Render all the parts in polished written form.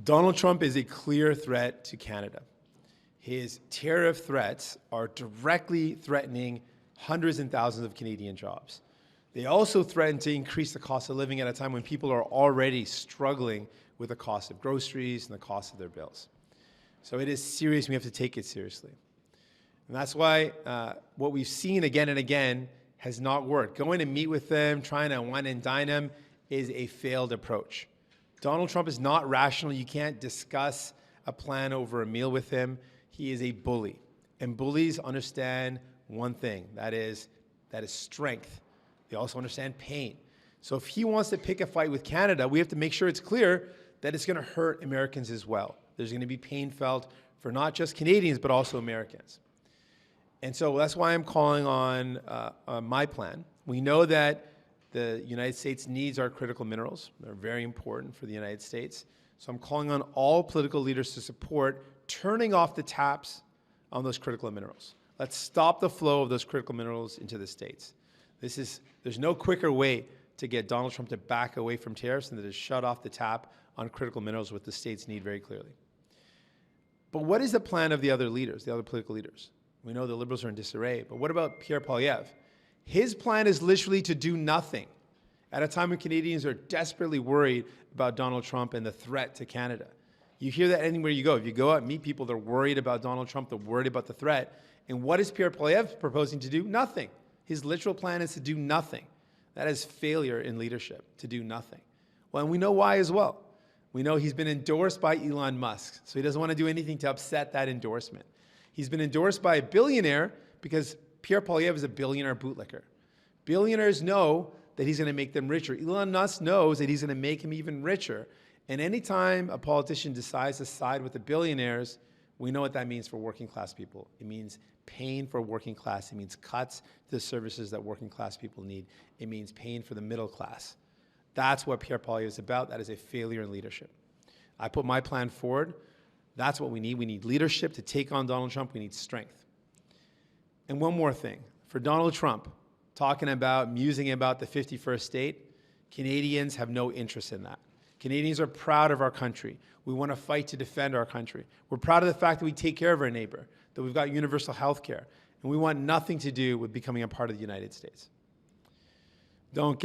Donald Trump is a clear threat to Canada. His tariff threats are directly threatening hundreds and thousands of Canadian jobs. They also threaten to increase the cost of living at a time when people are already struggling with the cost of groceries and the cost of their bills. So it is serious. We have to take it seriously. And that's why what we've seen again and again has not worked. Going to meet with them, trying to wine and dine them is a failed approach. Donald Trump is not rational. You can't discuss a plan over a meal with him. He is a bully. And bullies understand one thing, that is strength. They also understand pain. So if he wants to pick a fight with Canada, we have to make sure it's clear that it's going to hurt Americans as well. There's going to be pain felt for not just Canadians, but also Americans. And so that's why I'm calling on my plan. We know that the United States needs our critical minerals. They're very important for the United States. So I'm calling on all political leaders to support turning off the taps on those critical minerals. Let's stop the flow of those critical minerals into the States. There's no quicker way to get Donald Trump to back away from tariffs than to shut off the tap on critical minerals, what the states need very clearly. But what is the plan of the other leaders, the other political leaders? We know the Liberals are in disarray, but what about Pierre Poilievre? His plan is literally to do nothing at a time when Canadians are desperately worried about Donald Trump and the threat to Canada. You hear that anywhere you go. If you go out and meet people, they're worried about Donald Trump, they're worried about the threat. And what is Pierre Poilievre proposing to do? Nothing. His literal plan is to do nothing. That is failure in leadership, to do nothing. Well, and we know why as well. We know he's been endorsed by Elon Musk, so he doesn't want to do anything to upset that endorsement. He's been endorsed by a billionaire because Pierre Poilievre is a billionaire bootlicker. Billionaires know that he's going to make them richer. Elon Musk knows that he's going to make him even richer. And anytime a politician decides to side with the billionaires, we know what that means for working class people. It means pain for working class. It means cuts to the services that working class people need. It means pain for the middle class. That's what Pierre Poilievre is about. That is a failure in leadership. I put my plan forward. That's what we need. We need leadership to take on Donald Trump. We need strength. And one more thing. For Donald Trump, musing about the 51st state, Canadians have no interest in that. Canadians are proud of our country. We want to fight to defend our country. We're proud of the fact that we take care of our neighbor, that we've got universal health care, and we want nothing to do with becoming a part of the United States. Donc,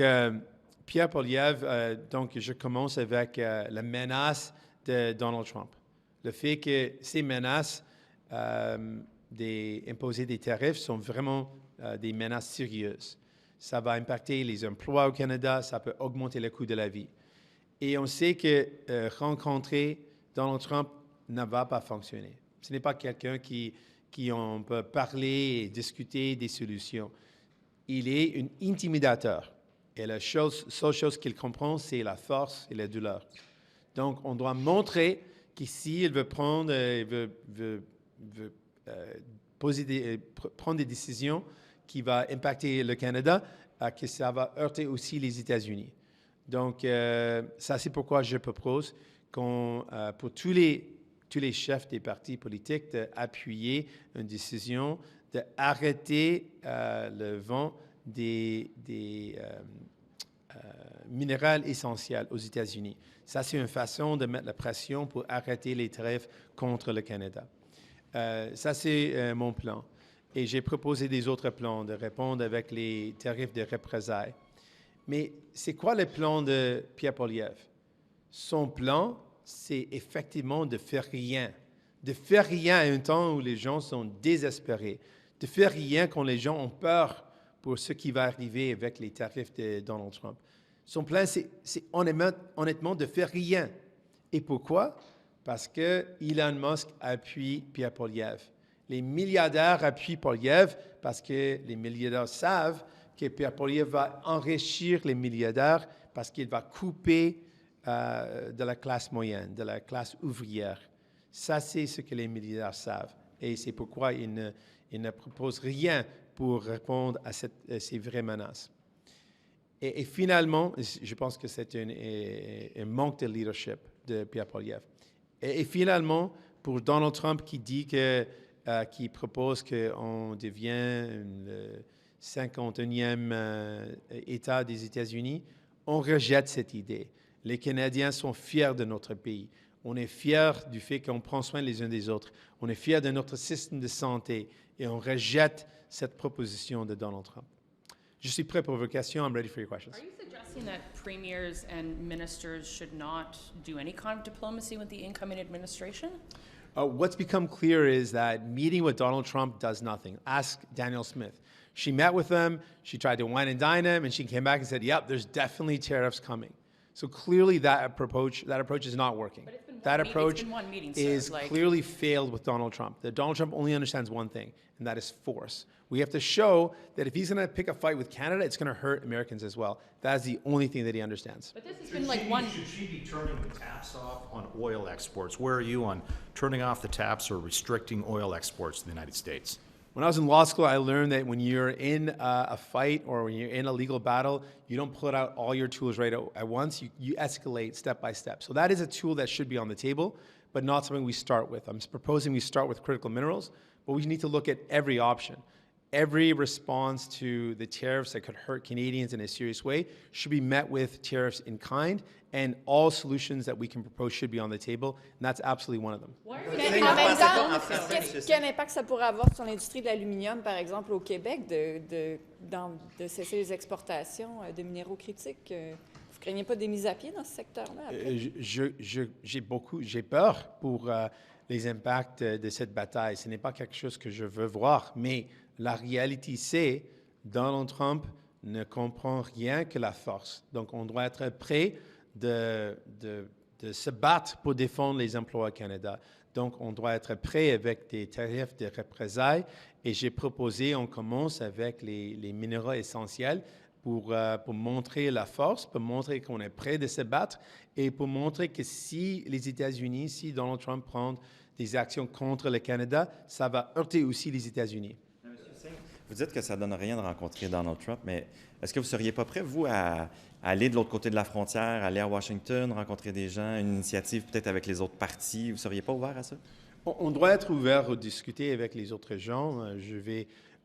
Pierre Poilievre, je commence avec la menace de Donald Trump. Le fait que ces menaces d'imposer des tarifs sont vraiment des menaces sérieuses. Ça va impacter les emplois au Canada, ça peut augmenter le coût de la vie. Et on sait que rencontrer Donald Trump ne va pas fonctionner. Ce n'est pas quelqu'un qui on peut parler et discuter des solutions. Il est un intimidateur. Et la seule chose qu'il comprend, c'est la force et la douleur. Donc, on doit montrer qu'ici, il veut prendre des décisions qui vont impacter le Canada, que ça va heurter aussi les États-Unis. Donc, ça, c'est pourquoi je propose pour tous les chefs des partis politiques d'appuyer une décision d'arrêter le vent des minéraux essentiels aux États-Unis. Ça, c'est une façon de mettre la pression pour arrêter les tarifs contre le Canada. Ça, c'est mon plan. Et j'ai proposé des autres plans de répondre avec les tarifs de représailles. Mais c'est quoi le plan de Pierre Poilievre? Son plan, c'est effectivement de faire rien. De faire rien à un temps où les gens sont désespérés. De faire rien quand les gens ont peur pour ce qui va arriver avec les tarifs de Donald Trump. Son plan, c'est honnêtement de faire rien. Et pourquoi? Parce que Elon Musk appuie Pierre Poilievre. Les milliardaires appuient Poilievre parce que les milliardaires savent que Pierre Poilievre va enrichir les milliardaires parce qu'il va couper de la classe moyenne, de la classe ouvrière. Ça, c'est ce que les milliardaires savent. Et c'est pourquoi ils ne proposent rien pour répondre à ces vraies menaces. Et finalement, je pense que c'est un manque de leadership de Pierre Poilievre. Et finalement, pour Donald Trump qui propose qu'on devienne le 51e État des États-Unis, on rejette cette idée. Les Canadiens sont fiers de notre pays. On est fiers du fait qu'on prend soin les uns des autres. On est fiers de notre système de santé et on rejette cette proposition de Donald Trump. Je suis prêt pour vos questions. I'm ready for your questions. Are you suggesting that premiers and ministers should not do any kind of diplomacy with the incoming administration? What's become clear is that meeting with Donald Trump does nothing. Ask Danielle Smith. She met with him, she tried to wine and dine him, and she came back and said, yep, there's definitely tariffs coming. So clearly that approach is not working. But it's been That one meeting- approach it's been one meeting, sir. is Like- clearly failed with Donald Trump. That Donald Trump only understands one thing, and that is force. We have to show that if he's going to pick a fight with Canada, it's going to hurt Americans as well. That is the only thing that he understands. But this has been like one. Should she be turning the taps off on oil exports? Where are you on turning off the taps or restricting oil exports to the United States? When I was in law school, I learned that when you're in a fight or when you're in a legal battle, you don't pull out all your tools right at once. You escalate step by step. So that is a tool that should be on the table, but not something we start with. I'm proposing we start with critical minerals, but we need to look at every option. Every response to the tariffs that could hurt Canadians in a serious way should be met with tariffs in kind, and all solutions that we can propose should be on the table, and that's absolutely one of them. Why are we Mais getting en off même on temps, this? quel impact ça pourrait avoir sur l'industrie de l'aluminium, par exemple, au Québec, de cesser les exportations de minéraux critiques? Vous ne craignez pas des mises à pied dans ce secteur-là? après? J'ai peur pour les impacts de cette bataille. Ce n'est pas quelque chose que je veux voir, mais la réalité, c'est Donald Trump ne comprend rien que la force. Donc, on doit être prêt de se battre pour défendre les emplois au Canada. Donc, on doit être prêt avec des tarifs de représailles. Et j'ai proposé, on commence avec les minéraux essentiels pour montrer la force, pour montrer qu'on est prêt de se battre et pour montrer que si les États-Unis, si Donald Trump prend des actions contre le Canada, ça va heurter aussi les États-Unis. Vous dites que ça ne donne rien de rencontrer Donald Trump, mais est-ce que vous ne seriez pas prêt, vous, à aller de l'autre côté de la frontière, aller à Washington, rencontrer des gens, une initiative peut-être avec les autres partis? Vous ne seriez pas ouvert à ça? On doit être ouvert à discuter avec les autres gens.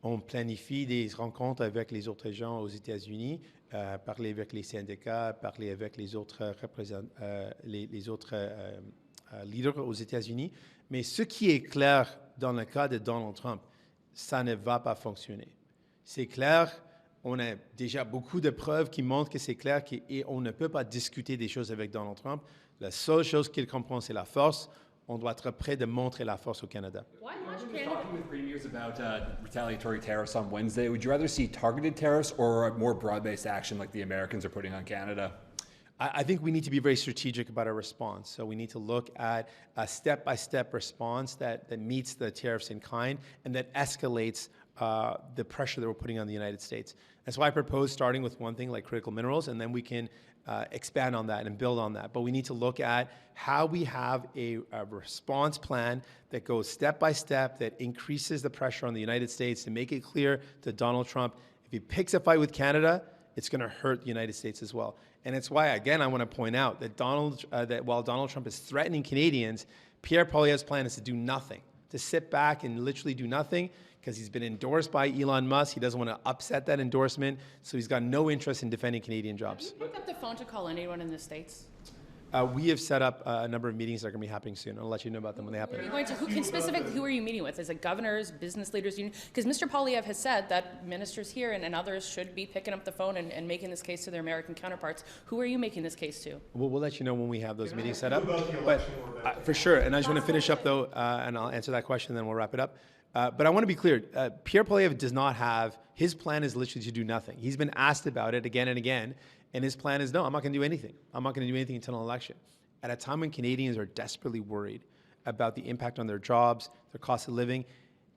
On planifie des rencontres avec les autres gens aux États-Unis, parler avec les syndicats, parler avec les autres leaders aux États-Unis. Mais ce qui est clair dans le cas de Donald Trump, ça ne va pas fonctionner. C'est clair, on a déjà beaucoup de preuves qui montrent que c'est clair qu'on ne peut pas discuter des choses avec Donald Trump. La seule chose qu'il comprend, c'est la force. On doit être prêt de montrer la force au Canada. Why must Talking Canada? with premiers about retaliatory tariffs on Wednesday, would you rather see targeted tariffs or a more broad-based action like the Americans are putting on Canada? I think we need to be very strategic about our response. So we need to look at a step-by-step response that meets the tariffs in kind and that escalates the pressure that we're putting on the United States. That's why I propose starting with one thing like critical minerals, and then we can expand on that and build on that. But we need to look at how we have a response plan that goes step by step, that increases the pressure on the United States to make it clear to Donald Trump, if he picks a fight with Canada, it's going to hurt the United States as well. And it's why, again, I want to point out that while Donald Trump is threatening Canadians, Pierre Poilievre's plan is to do nothing, to sit back and literally do nothing, because he's been endorsed by Elon Musk. He doesn't want to upset that endorsement, so he's got no interest in defending Canadian jobs. Have you picked up the phone to call anyone in the States? We have set up a number of meetings that are going to be happening soon. I'll let you know about them when they happen. Are you going to, who are you meeting with? Is it governors, business leaders, union? Because Mr. Poilievre has said that ministers here and others should be picking up the phone and making this case to their American counterparts. Who are you making this case to? We'll let you know when we have those meetings set up. But for sure, and I just want to finish up though, and I'll answer that question, then we'll wrap it up. But I want to be clear, Pierre Poilievre does not have, his plan is literally to do nothing. He's been asked about it again and again, and his plan is, no, I'm not going to do anything. I'm not going to do anything until an election. At a time when Canadians are desperately worried about the impact on their jobs, their cost of living,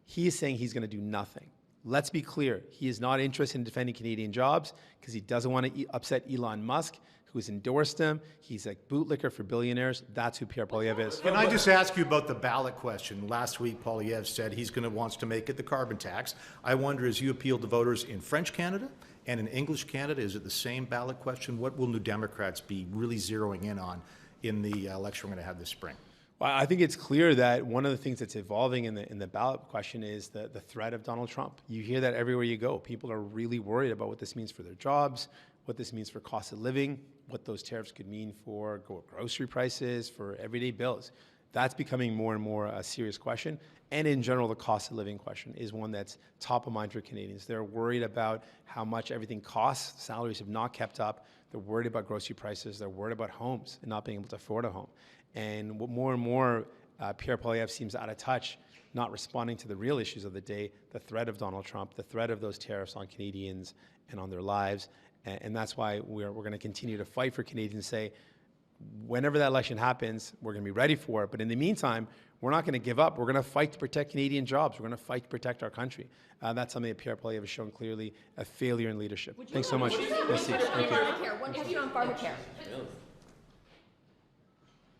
he is saying he's going to do nothing. Let's be clear, he is not interested in defending Canadian jobs because he doesn't want to upset Elon Musk, who has endorsed him. He's a bootlicker for billionaires. That's who Pierre Poilievre is. Can I just ask you about the ballot question? Last week, Poilievre said wants to make it the carbon tax. I wonder, as you appeal to voters in French Canada and in English Canada, is it the same ballot question? What will New Democrats be really zeroing in on in the election we're going to have this spring? Well, I think it's clear that one of the things that's evolving in the ballot question is the threat of Donald Trump. You hear that everywhere you go. People are really worried about what this means for their jobs, what this means for cost of living, what those tariffs could mean for grocery prices, for everyday bills. That's becoming more and more a serious question. And in general, the cost of living question is one that's top of mind for Canadians. They're worried about how much everything costs. Salaries have not kept up. They're worried about grocery prices. They're worried about homes and not being able to afford a home. And what more and more Pierre Poilievre seems out of touch, not responding to the real issues of the day, the threat of Donald Trump, the threat of those tariffs on Canadians and on their lives. And that's why we're going to continue to fight for Canadians, say, whenever that election happens, we're going to be ready for it. But in the meantime, we're not going to give up. We're going to fight to protect Canadian jobs. We're going to fight to protect our country. That's something that Pierre Poilievre has shown clearly a failure in leadership. Thanks so much. One question on pharmacare.